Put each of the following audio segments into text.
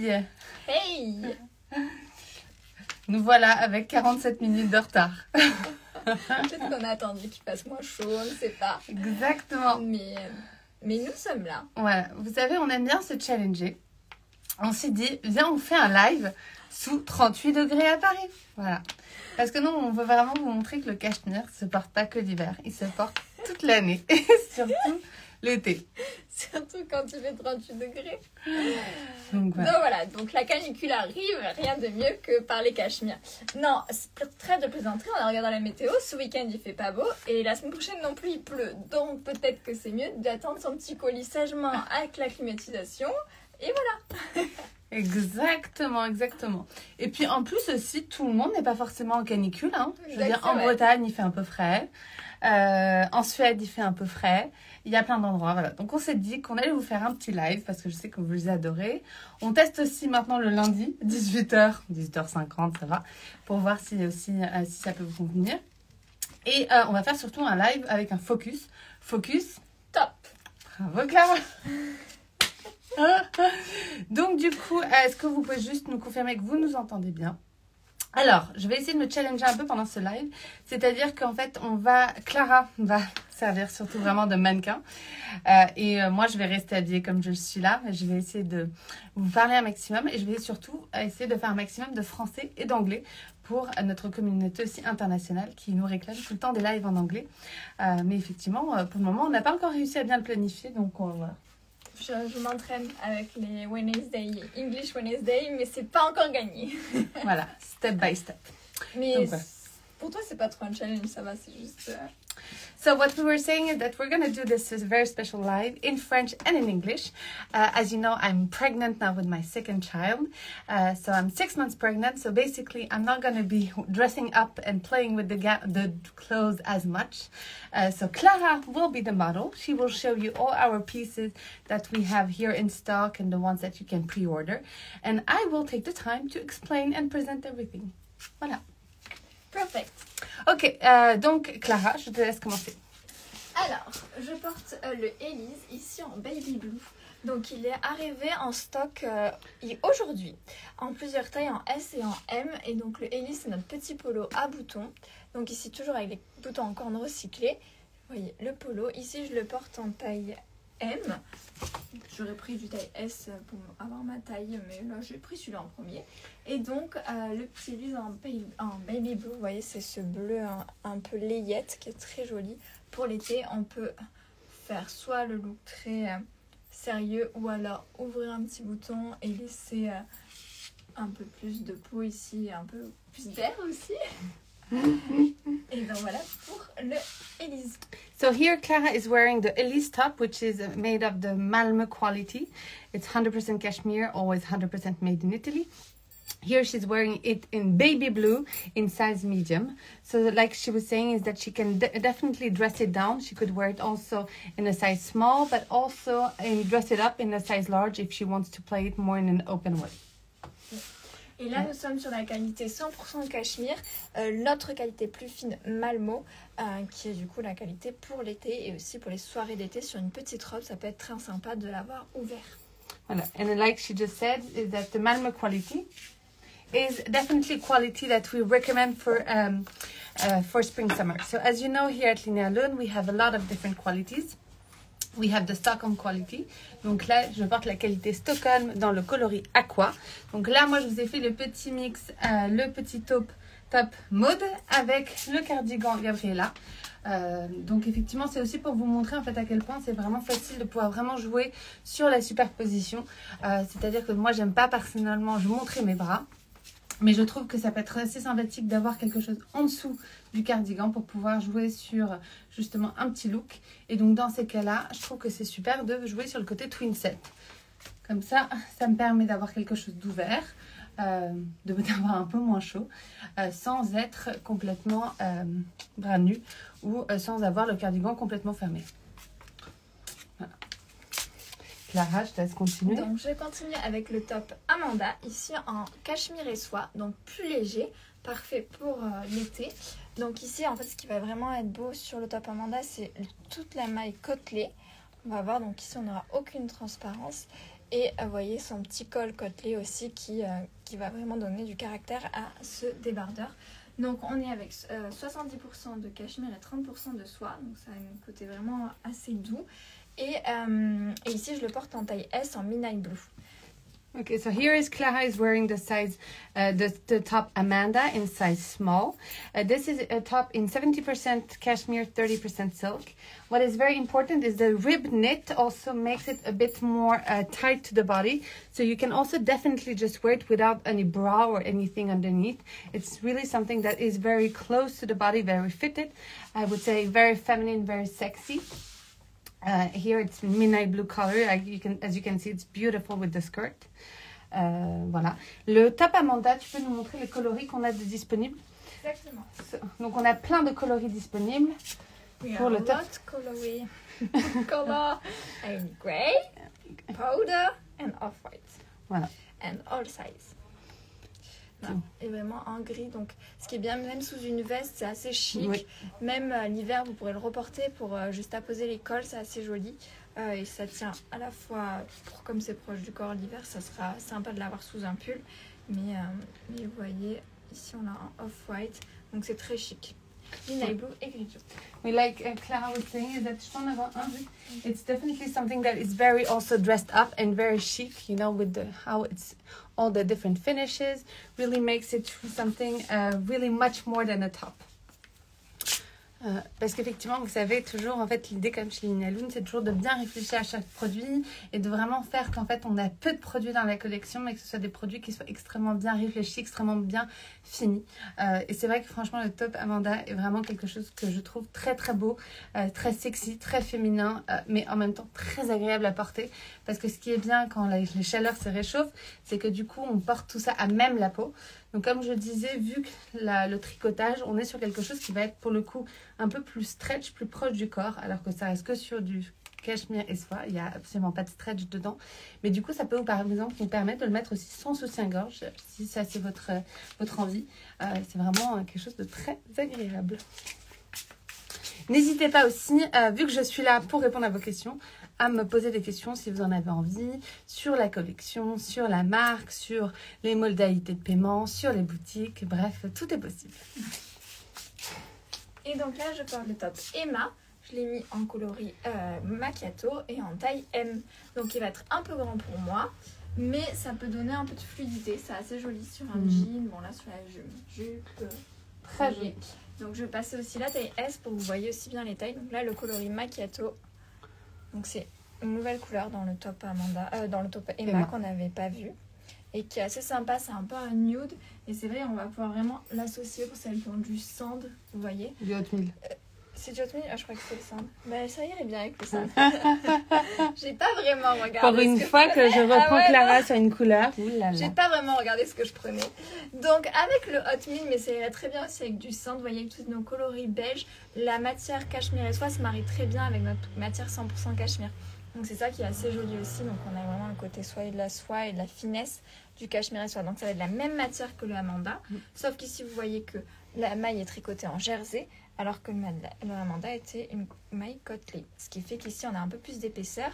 filles. Hey. Nous voilà avec 47 minutes de retard. Peut-être qu'on a attendu qu'il fasse moins chaud, on ne sait pas. Exactement. Mais nous sommes là. Voilà, vous savez, on aime bien se challenger. On s'est dit, viens, on fait un live sous 38 degrés à Paris. Voilà. Parce que nous, on veut vraiment vous montrer que le cachemire ne se porte pas que l'hiver. Il se porte toute l'année. Et surtout l'été. Surtout quand il fait 38 degrés. Donc voilà. Donc voilà, donc la canicule arrive, rien de mieux que par les cachemires. Non, trêve de plaisanterie, on a regardé la météo, ce week-end il fait pas beau et la semaine prochaine non plus il pleut. Donc peut-être que c'est mieux d'attendre son petit colis sagement avec la climatisation et voilà. Exactement, exactement. Et puis en plus aussi, tout le monde n'est pas forcément en canicule. Hein. Je veux dire, en Ouais. Bretagne, il fait un peu frais. En Suède, il fait un peu frais. Il y a plein d'endroits. Voilà. Donc on s'est dit qu'on allait vous faire un petit live parce que je sais que vous les adorez. On teste aussi maintenant le lundi, 18h, 18h50, ça va, pour voir si aussi si ça peut vous convenir. Et on va faire surtout un live avec un focus. Focus. Top. Bravo Clara. Donc du coup, est-ce que vous pouvez juste nous confirmer que vous nous entendez bien? Alors, je vais essayer de me challenger un peu pendant ce live. C'est-à-dire qu'en fait, Clara va servir surtout vraiment de mannequin. Moi, je vais rester habillée comme je suis là. Je vais essayer de vous parler un maximum. Et je vais surtout essayer de faire un maximum de français et d'anglais pour notre communauté aussi internationale qui nous réclame tout le temps des lives en anglais. Mais effectivement, pour le moment, on n'a pas encore réussi à bien le planifier. Donc, voilà. Je m'entraîne avec les Wednesday, English Wednesday, mais c'est pas encore gagné. Voilà, step by step. Mais Donc, voilà. pour toi, c'est pas trop un challenge, ça va, c'est juste... So what we were saying is that we're going to do this very special live in French and in English. As you know, I'm pregnant now with my second child. So I'm 6 months pregnant. So basically, I'm not going to be dressing up and playing with the clothes as much. So Clara will be the model. She will show you all our pieces that we have here in stock and the ones that you can pre-order. And I will take the time to explain and present everything. Voilà. Perfect. Ok, donc Clara, je te laisse commencer. Alors, je porte le Elise ici en baby blue. Donc il est arrivé en stock aujourd'hui en plusieurs tailles, en S et en M. Et donc le Elise, c'est notre petit polo à boutons. Donc ici toujours avec les boutons en corne recyclés. Vous voyez le polo. Ici je le porte en taille M. J'aurais pris du taille S pour avoir ma taille, mais là j'ai pris celui-là en premier. Et donc le petit Elise en baby blue, vous voyez, c'est ce bleu un peu layette qui est très joli. Pour l'été, on peut faire soit le look très sérieux ou alors ouvrir un petit bouton et laisser un peu plus de peau ici, un peu plus d'air aussi. Et donc voilà pour le Elise. So here Clara is wearing the Elise top, which is made of the Malmö quality. It's 100% cashmere, always 100% made in Italy. Here she's wearing it in baby blue in size medium. So like she was saying is that she can definitely dress it down. She could wear it also in a size small, but also dress it up in a size large if she wants to play it more in an open way. Et là, nous sommes sur la qualité 100% cachemire, notre qualité plus fine Malmo, qui est du coup la qualité pour l'été et aussi pour les soirées d'été sur une petite robe. Ça peut être très sympa de l'avoir ouvert. Voilà. And like she just said, is that the Malmö quality is definitely quality that we recommend for spring-summer. So as you know, here at Linnea Lund, we have a lot of different qualities. We have the Stockholm quality. Donc là, je porte la qualité Stockholm dans le coloris aqua. Donc là, moi, je vous ai fait le petit mix, le petit top maude avec le cardigan Gabriella. Donc effectivement, c'est aussi pour vous montrer en fait à quel point c'est vraiment facile de pouvoir vraiment jouer sur la superposition. C'est-à-dire que moi, j'aime pas personnellement montrer mes bras. Mais je trouve que ça peut être assez sympathique d'avoir quelque chose en dessous du cardigan pour pouvoir jouer sur justement un petit look. Et donc dans ces cas-là, je trouve que c'est super de jouer sur le côté twin set. Comme ça, ça me permet d'avoir quelque chose d'ouvert, d'avoir un peu moins chaud, sans être complètement bras nus ou sans avoir le cardigan complètement fermé. Voilà. Clara, je te laisse continuer. Donc je continue avec le top Amanda, ici en cachemire et soie, donc plus léger, parfait pour l'été. Donc ici, en fait, ce qui va vraiment être beau sur le top Amanda, c'est toute la maille côtelée On va voir, donc ici on n'aura aucune transparence. Et vous voyez son petit col côtelé aussi qui va vraiment donner du caractère à ce débardeur. Donc on est avec 70% de cachemire et 30% de soie. Donc ça a un côté vraiment assez doux. Et ici je le porte en taille S en Midnight Blue. Okay, so here is Clara is wearing the size, the top Amanda in size small. This is a top in 70% cashmere, 30% silk. What is very important is the rib knit also makes it a bit more tight to the body. So you can also definitely just wear it without any bra or anything underneath. It's really something that is very close to the body, very fitted. I would say very feminine, very sexy. Here it's midnight blue color. As you can see, it's beautiful with the skirt. Voilà. Le top Amanda, tu peux nous montrer les coloris qu'on a de disponibles? Exactement. Donc on a plein de coloris disponibles pour le top. Coloris. Color and grey, powder and off-white. Voilà. And all size. Voilà. Et vraiment en gris. Donc ce qui est bien, même sous une veste, c'est assez chic. Oui. Même l'hiver, vous pourrez le reporter pour juste apposer les cols, c'est assez joli. Et ça tient à la fois, comme c'est proche du corps l'hiver, ça sera sympa de l'avoir sous un pull. Mais vous voyez, ici on a un off-white, donc c'est très chic. Midnight blue et gris. We like Clara was saying is that it's definitely something that is very also dressed up and very chic, you know, with how it's all the different finishes, really makes it something really much more than a top. Parce qu'effectivement, vous savez, toujours, en fait, l'idée, comme chez Lina Loon, c'est toujours de bien réfléchir à chaque produit et de vraiment faire qu'en fait, on a peu de produits dans la collection, mais que ce soit des produits qui soient extrêmement bien réfléchis, extrêmement bien finis. Et c'est vrai que franchement, le top Amanda est vraiment quelque chose que je trouve très très beau, très sexy, très féminin, mais en même temps très agréable à porter. Parce que ce qui est bien quand les chaleurs se réchauffent, c'est que du coup, on porte tout ça à même la peau. Donc comme je disais, vu que le tricotage, on est sur quelque chose qui va être pour le coup un peu plus stretch, plus proche du corps, alors que ça reste que sur du cachemire et soie, il n'y a absolument pas de stretch dedans. Mais du coup, ça peut par exemple nous permettre de le mettre aussi sans soutien-gorge, si ça c'est votre envie. C'est vraiment quelque chose de très agréable. N'hésitez pas aussi, vu que je suis là pour répondre à vos questions, à me poser des questions si vous en avez envie, sur la collection, sur la marque, sur les modalités de paiement, sur les boutiques, bref, tout est possible. Et donc là, je porte le top Emma. Je l'ai mis en coloris macchiato et en taille M. Donc il va être un peu grand pour moi, mais ça peut donner un peu de fluidité. C'est assez joli sur un jean. Bon là, sur la jupe. Très joli. Donc je vais passer aussi la taille S pour que vous voyez aussi bien les tailles. Donc là, le coloris macchiato. Donc c'est une nouvelle couleur dans le top Amanda, dans le top Emma qu'on n'avait pas vu et qui est assez sympa. C'est un peu un nude et c'est vrai, on va pouvoir vraiment l'associer pour celles qui ont du sand, vous voyez. Du oatmeal. C'est du oatmeal? Je crois que c'est le sand. Mais ça irait bien avec le sand. J'ai pas vraiment regardé. Pour une fois que je reprends Clara sur une couleur. J'ai pas vraiment regardé ce que je prenais. Donc avec le oatmeal, mais ça irait très bien aussi avec du sand. Vous voyez, avec tous nos coloris beige, la matière cachemire et soie se marie très bien avec notre matière 100% cachemire. Donc c'est ça qui est assez joli aussi. Donc on a vraiment un côté soie et de la finesse du cachemire et soie. Donc ça va être la même matière que le Amanda, sauf qu'ici vous voyez que la maille est tricotée en jersey, alors que le Amanda était une maille côtelée. Ce qui fait qu'ici on a un peu plus d'épaisseur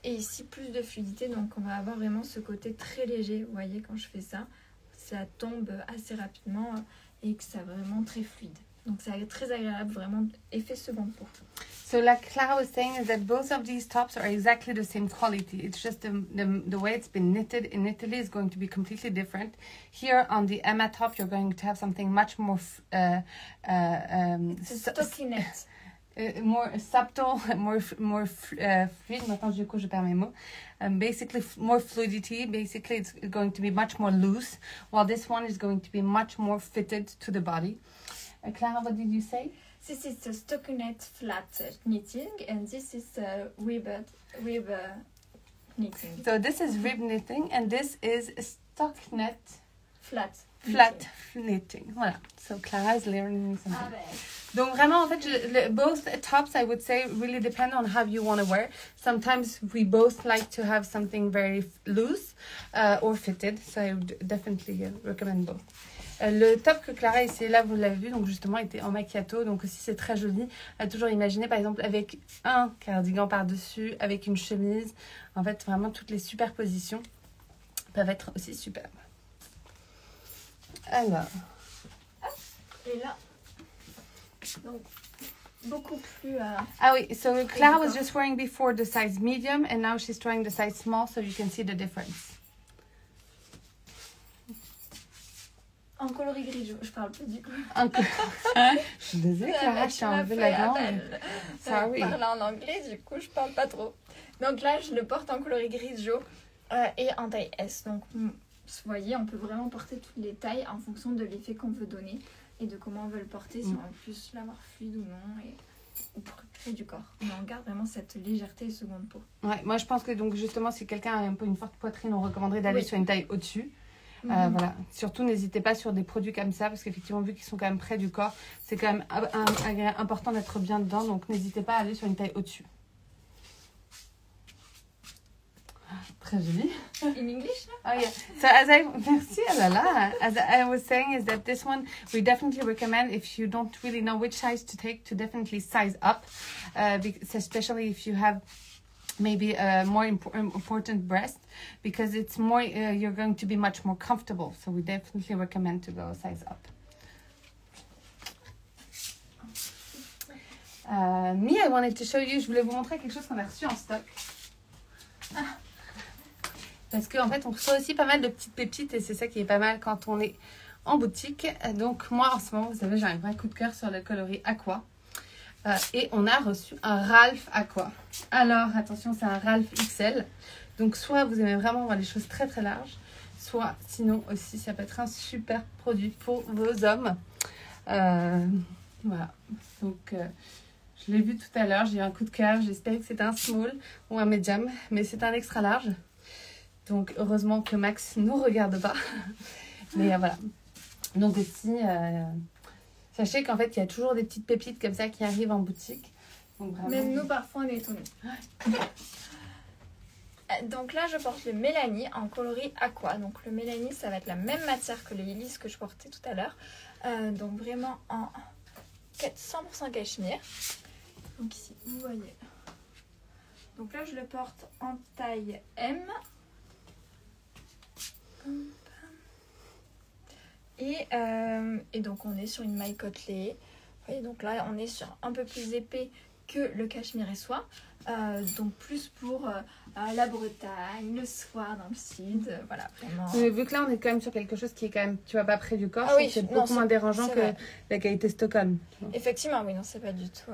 et ici plus de fluidité. Donc on va avoir vraiment ce côté très léger. Vous voyez quand je fais ça, ça tombe assez rapidement et que c'est vraiment très fluide. Donc c'est très agréable, vraiment effet seconde peau. So like Clara was saying is that both of these tops are exactly the same quality. It's just the way it's been knitted in Italy is going to be completely different. Here on the Emma top, you're going to have something much more stockinette. More subtle, more fluid. Maintenant, du coup, je perds mes mots. Basically, more fluidity. Basically, it's going to be much more loose, while this one is going to be much more fitted to the body. Clara, what did you say? This is the stockinette flat knitting, and this is rib knitting. So this is rib knitting, and this is stockinette flat knitting. Voilà. So Clara is learning something. Donc vraiment, en fait, both tops, I would say, really depend on how you want to wear. Sometimes we both like to have something very loose or fitted, so I would definitely recommend both. Le top que Clara a essayé là, vous l'avez vu, donc justement était en macchiato, donc aussi c'est très joli. Elle a toujours imaginé par exemple avec un cardigan par-dessus, avec une chemise. En fait, vraiment toutes les superpositions peuvent être aussi superbes. Alors. Et là, donc beaucoup plus... Ah oui, so Clara was just wearing before the size medium and now she's trying the size small, so you can see the difference. En coloris gris, je parle pas du coup. Je suis désolée, Clara, je t'ai enlevé la langue. Sorry. Je parle en anglais, du coup, je parle pas trop. Donc là, je le porte en coloris gris-jo et en taille S. Donc, vous voyez, on peut vraiment porter toutes les tailles en fonction de l'effet qu'on veut donner et de comment on veut le porter, si on veut plus l'avoir fluide ou non, ou pour créer du corps. Mais on garde vraiment cette légèreté et seconde peau. Ouais, moi, je pense que donc justement, si quelqu'un a un peu une forte poitrine, on recommanderait d'aller sur une taille au-dessus. Voilà. Surtout, n'hésitez pas sur des produits comme ça, parce qu'effectivement, vu qu'ils sont quand même près du corps, c'est quand même important d'être bien dedans. Donc, n'hésitez pas à aller sur une taille au-dessus. Très joli. In English? Oh yeah. So merci, as I was saying, is that this one we definitely recommend if you don't really know which size to take, to definitely size up, especially if you have maybe a more important breast, because it's more you're going to be much more comfortable. So we definitely recommend to go a size up. Me, I wanted to show you. Je voulais vous montrer quelque chose qu'on a reçu en stock. Parce qu'en fait, on reçoit aussi pas mal de petites pépites et c'est ça qui est pas mal quand on est en boutique. Donc moi, en ce moment, vous savez, j'ai un vrai coup de cœur sur le coloris Aqua. Et on a reçu un Ralph Aqua. Alors, attention, c'est un Ralph XL. Donc, soit vous aimez vraiment voir les choses très très larges, soit sinon aussi, ça peut être un super produit pour vos hommes. Voilà. Donc, je l'ai vu tout à l'heure, j'ai eu un coup de cœur. J'espère que c'est un small ou un medium, mais c'est un extra large. Donc, heureusement que Max ne nous regarde pas. Mais voilà. Donc, aussi... sachez qu'en fait, il y a toujours des petites pépites comme ça qui arrivent en boutique. Donc, vraiment... Même nous, parfois, on est étonnés. Donc là, je porte le Mélanie en coloris Aqua. Donc le Mélanie, ça va être la même matière que le Hélice que je portais tout à l'heure. Donc vraiment en 100% cachemire. Donc ici, vous voyez. Donc là, je le porte en taille M. Et donc on est sur une maille côtelée. Vous voyez, donc là on est sur un peu plus épais que le cachemire et soie. Donc plus pour la Bretagne, le soir dans le sud, voilà, vraiment. Mais vu que là on est quand même sur quelque chose qui est quand même, tu vois, pas près du corps, ah oui, c'est beaucoup moins dérangeant que vrai. La qualité Stockholm. Effectivement, oui, non, c'est pas du tout.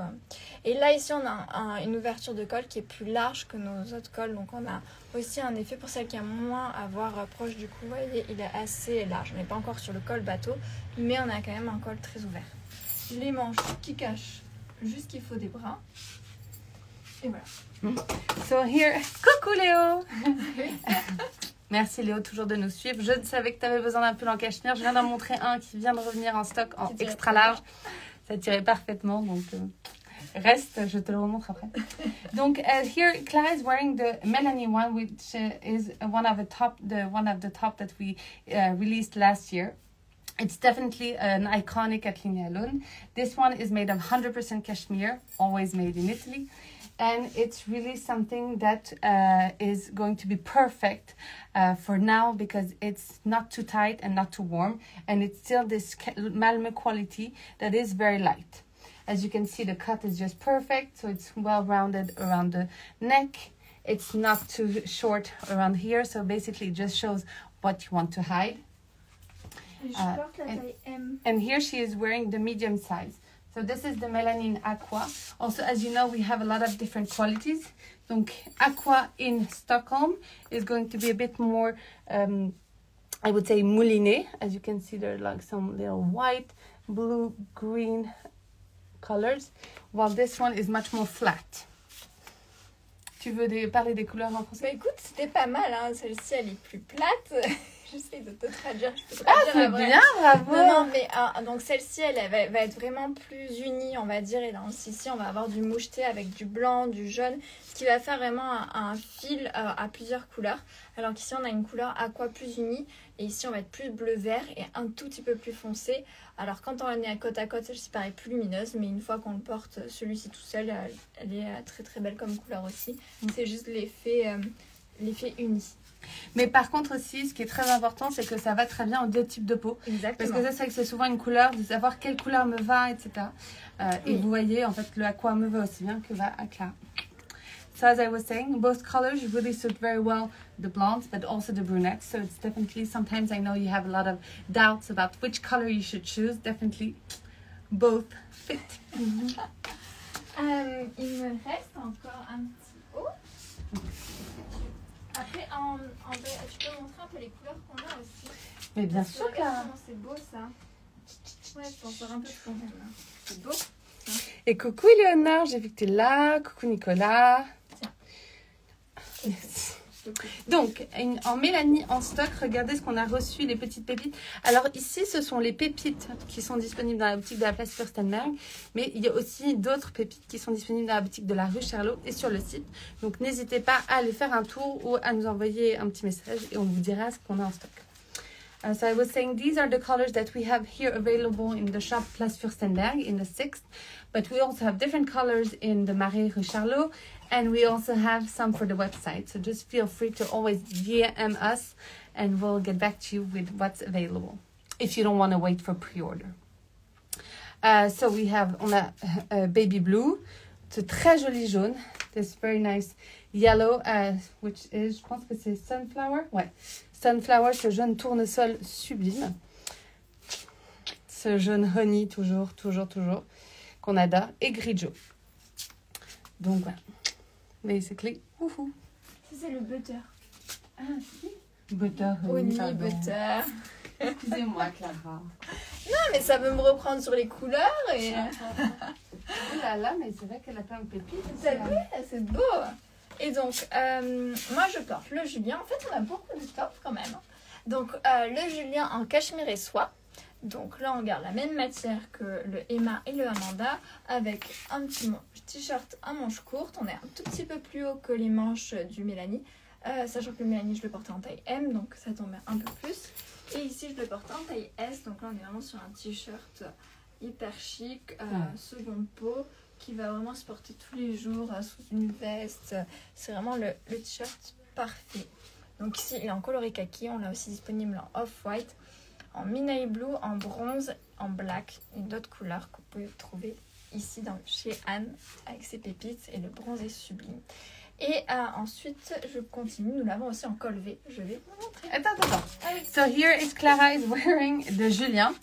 Et là ici on a une ouverture de col qui est plus large que nos autres cols, donc on a aussi un effet pour celle qui a moins à voir proche du cou. Vous voyez, il est assez large. On n'est pas encore sur le col bateau, mais on a quand même un col très ouvert. Les manches qui cachent juste qu'il faut des bras. Et voilà. So here, coucou Léo. Merci Léo toujours de nous suivre. Je savais que tu avais besoin d'un pull en cachemire. Je viens d'en montrer un qui vient de revenir en stock en extra large. Ça tirait parfaitement, donc reste, je te le remontre après. Donc here Clara is wearing the Melanie one, which is one of the top that we released last year. It's definitely an iconic at Linea Lune. This one is made of 100% cashmere, always made in Italy. And it's really something that is going to be perfect for now because it's not too tight and not too warm. And it's still this Malmö quality that is very light. As you can see, the cut is just perfect. So it's well rounded around the neck. It's not too short around here. So basically it just shows what you want to hide. And here she is wearing the medium size. So this is the Melanin Aqua. Also, as you know, we have a lot of different qualities. Donc, Aqua in Stockholm is going to be a bit more, I would say, mouliné. As you can see, there are like some little white, blue, green colors. While this one is much more flat. Tu veux parler des couleurs en français? Bah écoute, c'était pas mal, hein. Celle-ci, elle est plus plate. J'essaie de te traduire. Je peux Ah, traduire la c'est vraie. bien, bravo. Non, mais donc celle-ci, va être vraiment plus unie, on va dire. Et là, ici, on va avoir du moucheté avec du blanc, du jaune, ce qui va faire vraiment un fil à plusieurs couleurs. Alors qu'ici, on a une couleur aqua plus unie. Et ici, on va être plus bleu-vert et un tout petit peu plus foncé. Alors, quand on la met à côte, celle-ci paraît plus lumineuse. Mais une fois qu'on le porte, celui-ci tout seul, elle est très très belle comme couleur aussi. C'est juste l'effet uni. Mais par contre aussi, ce qui est très important, c'est que ça va très bien aux deux types de peau. Exactement. Parce que ça, c'est vrai que c'est souvent une couleur, de savoir quelle couleur me va, etc. Et vous voyez, en fait, le aqua me va aussi bien que va à Clara. So as I was saying, both colors really suit very well the blondes, but also the brunettes. So it's definitely, sometimes I know you have a lot of doubts about which color you should choose. Definitely, both fit. Il me reste encore un petit haut. Après, tu peux montrer un peu les couleurs qu'on a aussi. Mais bien sûr, Regarde Clara. comment c'est beau ça. Ouais, je pense faire un peu de fond même. C'est beau. Et coucou Éléonore, j'ai vu que tu es là. Coucou Nicolas. Merci. Donc, en Mélanie en stock, regardez ce qu'on a reçu, les petites pépites. Alors ici, ce sont les pépites qui sont disponibles dans la boutique de la place Furstenberg. Mais il y a aussi d'autres pépites qui sont disponibles dans la boutique de la rue Charlot et sur le site. Donc n'hésitez pas à aller faire un tour ou à nous envoyer un petit message et on vous dira ce qu'on a en stock. So I was saying these are the colors that we have here available in the shop Place Furstenberg in the 6th. But we also have different colors in the Marais Rue Charlot. And we also have some for the website. So just feel free to always DM us and we'll get back to you with what's available. If you don't want to wait for pre-order. So on a baby blue. C'est très joli jaune. This very nice yellow, which is, je pense que c'est sunflower. Ouais. Sunflower, ce jaune tournesol sublime. Ce jaune honey, toujours, qu'on adore. Et grigio. Donc voilà. Basically, wouhou. Ça, c'est le butter. Ah, si. Butter, Honey, pardon. butter. Excusez-moi, Clara. Non, mais ça peut me reprendre sur les couleurs et... Oh là là, mais c'est vrai qu'elle a plein de pépites. T'as vu, c'est beau. Et donc, moi, je porte le Julien. En fait, on a beaucoup de tops quand même. Donc, le Julien en cachemire et soie. Donc là, on garde la même matière que le Emma et le Amanda avec un petit t-shirt à manches courtes. On est un tout petit peu plus haut que les manches du Mélanie. Sachant que le Mélanie, je le portais en taille M, donc ça tombait un peu plus. Et ici, je le portais en taille S. Donc là, on est vraiment sur un t-shirt hyper chic, seconde peau, qui va vraiment se porter tous les jours sous une veste. C'est vraiment le t-shirt parfait. Donc ici, il est en coloris kaki. On l'a aussi disponible en off-white, en midnight blue, en bronze, en black et d'autres couleurs que vous pouvez trouver ici chez Anne avec ses pépites et le bronze est sublime. Et ensuite, je continue. Nous l'avons aussi en col V. Je vais vous montrer. Attends. So here is Clara is wearing the Julien,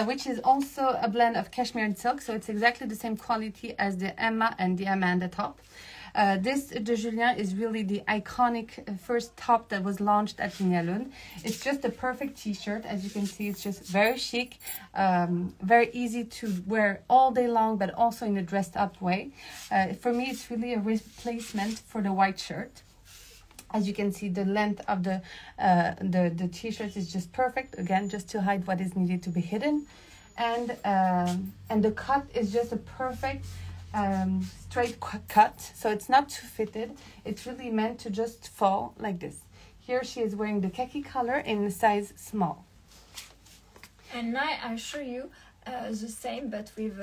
which is also a blend of cashmere and silk. So it's exactly the same quality as the Emma and the Amanda top. This de Julien is really the iconic first top that was launched at Linéa Lune. It's just a perfect t-shirt. As you can see, it's just very chic, very easy to wear all day long, but also in a dressed up way. For me, it's really a replacement for the white shirt. As you can see, the length of the t-shirt is just perfect. Again, just to hide what is needed to be hidden. And the cut is just a perfect straight cut, so it's not too fitted. It's really meant to just fall like this. Here she is wearing the khaki color in size small. And now I show you the same but with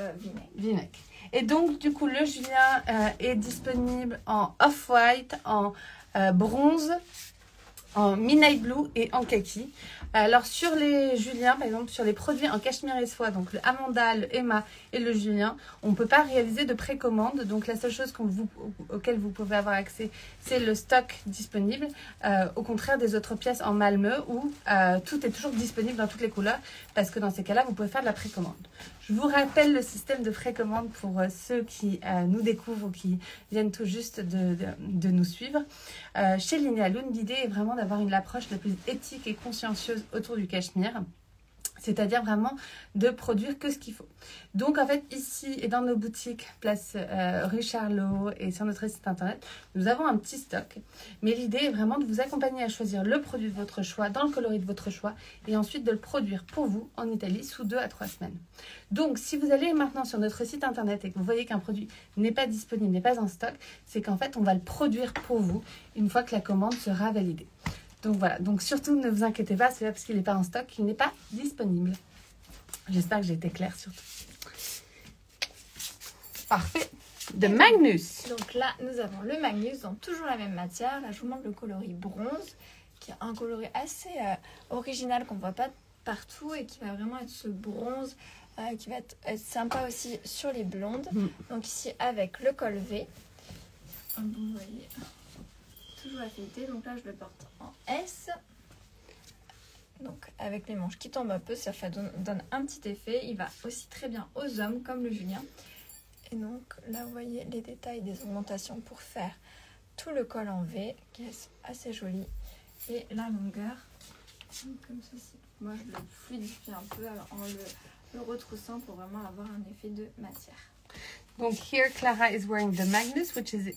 V-neck. Et donc du coup le Julien est disponible en off-white, en bronze, en midnight blue et en kaki. Alors sur les Juliens, par exemple sur les produits en cachemire et soie, donc le Amanda, le Emma et le Julien, on ne peut pas réaliser de précommande. Donc la seule chose auquel vous pouvez avoir accès, c'est le stock disponible. Au contraire des autres pièces en Malmö où tout est toujours disponible dans toutes les couleurs, parce que dans ces cas-là, vous pouvez faire de la précommande. Je vous rappelle le système de précommande pour ceux qui nous découvrent ou qui viennent tout juste de nous suivre. Chez Linéa Lune, l'idée est vraiment d'avoir une approche la plus éthique et consciencieuse autour du cachemire. C'est-à-dire vraiment de produire que ce qu'il faut. Donc en fait ici et dans nos boutiques, place rue Charlot et sur notre site internet, nous avons un petit stock. Mais l'idée est vraiment de vous accompagner à choisir le produit de votre choix, dans le coloris de votre choix, et ensuite de le produire pour vous en Italie sous 2 à 3 semaines. Donc si vous allez maintenant sur notre site internet et que vous voyez qu'un produit n'est pas disponible, n'est pas en stock, c'est qu'en fait on va le produire pour vous une fois que la commande sera validée. Donc voilà, donc surtout ne vous inquiétez pas, c'est pas parce qu'il n'est pas en stock qu'il n'est pas disponible. J'espère que j'ai été claire surtout. Parfait. De Magnus. Donc là, nous avons le Magnus dans toujours la même matière. Là, je vous montre le coloris bronze, qui est un coloris assez original qu'on ne voit pas partout et qui va vraiment être ce bronze qui va être sympa aussi sur les blondes. Donc ici, avec le col V. Vous voyez, toujours à fêter. Donc là, je le porte en S. Donc avec les manches qui tombent un peu, ça donne un petit effet. Il va aussi très bien aux hommes, comme le Julien. Et donc là, vous voyez les détails des augmentations pour faire tout le col en V, qui est assez joli. Et la longueur, comme ceci. Moi, je le fluidifie un peu en le retroussant pour vraiment avoir un effet de matière. Donc here Clara is wearing the Magnus, which is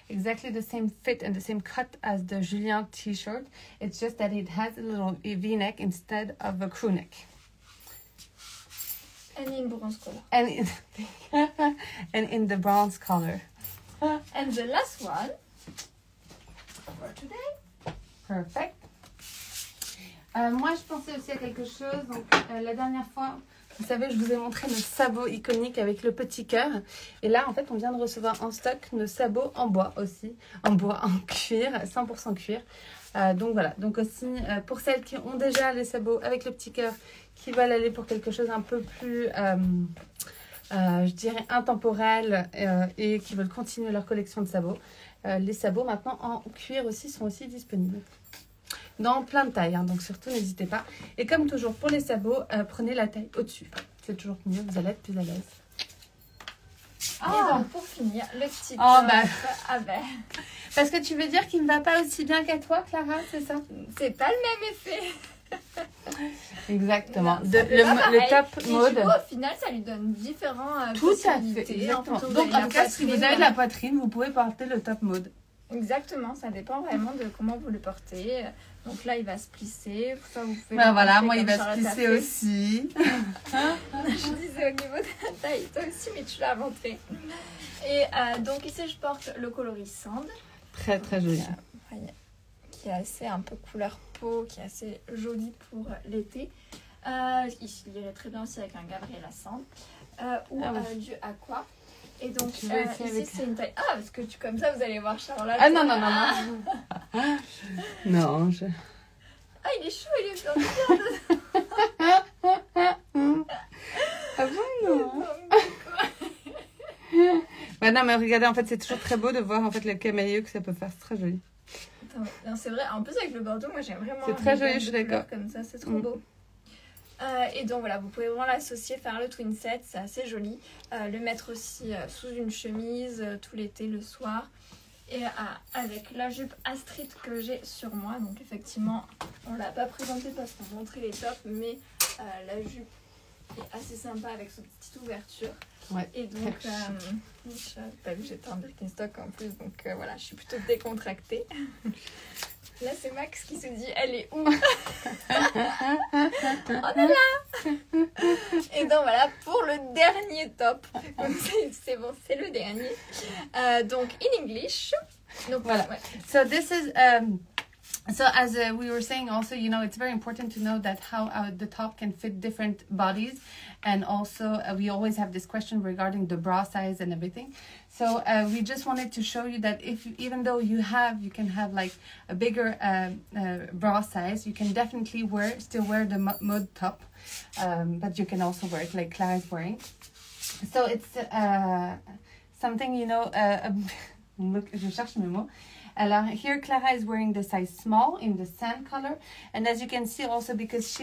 exactly the same fit and the same cut as the Julien t-shirt. It's just that it has a little V-neck instead of a crew neck. And in bronze color. And in the bronze color. And the last one for today. Perfect. Moi, je pensais aussi à quelque chose. Donc, la dernière fois, vous savez, je vous ai montré nos sabots iconiques avec le petit cœur. Et là, en fait, on vient de recevoir en stock nos sabots en bois aussi. En bois, en cuir, 100% cuir. Donc voilà. Donc aussi, pour celles qui ont déjà les sabots avec le petit cœur, qui veulent aller pour quelque chose un peu plus, je dirais, intemporel et qui veulent continuer leur collection de sabots, les sabots maintenant en cuir aussi sont aussi disponibles. Dans plein de tailles, hein, donc surtout n'hésitez pas. Et comme toujours pour les sabots, prenez la taille au-dessus. C'est toujours mieux, vous allez être plus à l'aise. Et donc pour finir, le petit parce que tu veux dire qu'il ne va pas aussi bien qu'à toi, Clara, c'est ça? C'est pas le même effet. Exactement. Non, le top mode. Du coup, au final, ça lui donne différents tout à fait, exactement. Donc en tout cas, si vous avez de la poitrine, vous pouvez porter le top mode. Exactement, ça dépend vraiment de comment vous le portez. Donc là, il va se plisser. Ça, vous pouvez voilà, moi, il va se plisser aussi. Je disais au niveau de la taille, toi aussi, mais tu l'as inventé. Et donc ici, je porte le coloris sand. Très, très joli. Qui est assez un peu couleur peau, qui est assez joli pour l'été. Ici, il irait très bien aussi avec un Gabriela Sand ou du aqua. Et donc ici c'est une taille. Ah, parce que comme ça vous allez voir Charlotte. Ah non. Non, Ah, il est chaud, il est bien. Ah bon, non. Bah non, mais regardez, en fait c'est toujours très beau de voir en fait le camailleux que ça peut faire, c'est très joli. Non, c'est vrai, en plus avec le bordeaux, moi j'aime vraiment. C'est très joli, je suis d'accord. Comme ça, c'est trop beau. Et donc voilà, vous pouvez vraiment l'associer, faire le twin set, c'est assez joli. Le mettre aussi sous une chemise tout l'été, le soir. Et avec la jupe Astrid que j'ai sur moi. Donc effectivement, on ne l'a pas présentée parce qu'on montrait les tops, mais la jupe est assez sympa avec cette petite ouverture. Ouais. Et donc, t'as vu, j'étais en Birkenstock en plus, donc voilà, je suis plutôt décontractée. Là, c'est Max qui se dit, elle est où? On est là. Et donc voilà, pour le dernier top. C'est bon, c'est le dernier. Donc, in English. Donc, voilà. Ouais. So this is... So as we were saying also, you know, it's very important to know that how the top can fit different bodies. And also we always have this question regarding the bra size and everything. So we just wanted to show you that even though you can have like a bigger bra size, you can definitely still wear the mode top. But you can also wear it like Clara is wearing. So it's something, you know, je cherche mes mots. Here Clara is wearing the size small in the sand color, and as you can see also because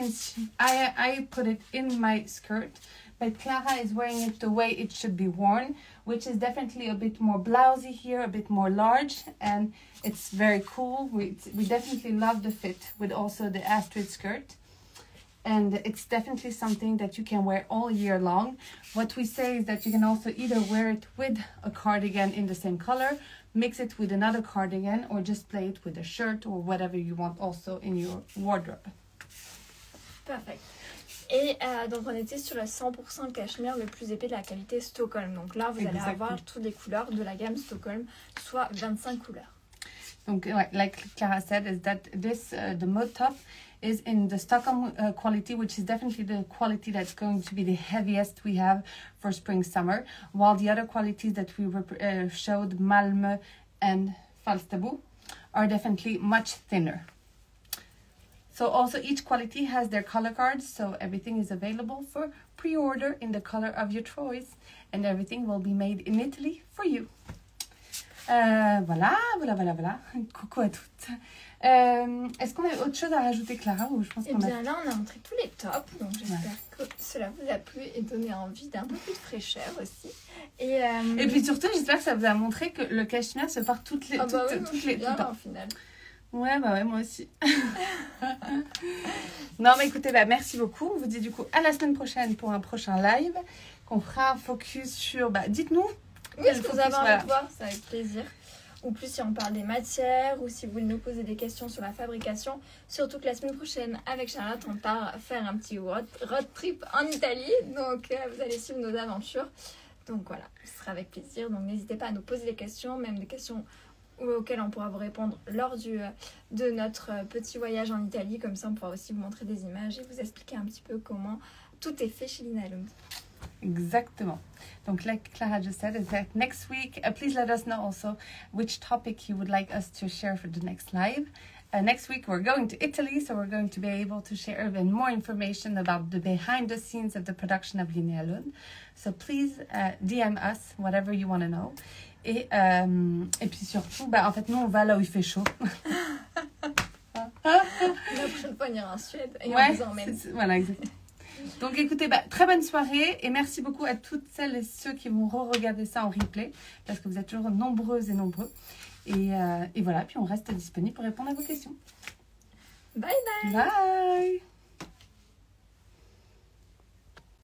I put it in my skirt, but Clara is wearing it the way it should be worn, which is definitely a bit more blousy here, a bit more large, and it's very cool. We definitely love the fit with also the Astrid skirt. and it's definitely something that you can wear all year long. What we say is that you can also either wear it with a cardigan in the same color, mix it with another cardigan, or just play it with a shirt or whatever you want also in your wardrobe. Perfect. Et donc on était sur le 100% cachemire le plus épais de la qualité Stockholm. Donc là, vous allez avoir toutes les couleurs de la gamme Stockholm, soit 25 couleurs. Donc, like Clara said, is that this the mode top is in the Stockholm quality, which is definitely the quality that's going to be the heaviest we have for spring summer, while the other qualities that we showed, Malmö and Falsterbo, are definitely much thinner. So also each quality has their color cards, so everything is available for pre-order in the color of your choice, and everything will be made in Italy for you. Voilà. Coucou à toutes. Est-ce qu'on a autre chose à rajouter, Clara, ou je pense Eh bien là, on a montré tous les tops, donc j'espère que cela vous a plu et donné envie d'un peu plus de fraîcheur aussi. Et puis surtout, j'espère que ça vous a montré que le cachemire se porte toutes les oui, toutes les bien là, au final. Ouais, moi aussi. Non, mais écoutez, merci beaucoup. On vous dit du coup à la semaine prochaine pour un prochain live qu'on fera un focus sur... dites-nous. Oui, ce que vous avez envie de voir, c'est avec plaisir. Ou plus si on parle des matières, ou si vous voulez nous poser des questions sur la fabrication. Surtout que la semaine prochaine, avec Charlotte, on part faire un petit road trip en Italie. Donc, vous allez suivre nos aventures. Donc voilà, ce sera avec plaisir. Donc n'hésitez pas à nous poser des questions, même des questions auxquelles on pourra vous répondre lors de notre petit voyage en Italie. Comme ça, on pourra aussi vous montrer des images et vous expliquer un petit peu comment tout est fait chez Lina Lund. Exactement. Donc, like Clara just said, is that next week, please let us know also which topic you would like us to share for the next live. Next week, we're going to Italy, so we're going to be able to share even more information about the behind the scenes of the production of Linnea Lund. So please DM us, whatever you want to know. Et puis surtout, en fait, nous, on va là où il fait chaud. La prochaine fois, on ira en Suède et on vous emmène. Voilà, exactement. Donc écoutez, très bonne soirée et merci beaucoup à toutes celles et ceux qui vont re-regarder ça en replay parce que vous êtes toujours nombreuses et nombreux. Et voilà, puis on reste disponible pour répondre à vos questions. Bye bye. Bye.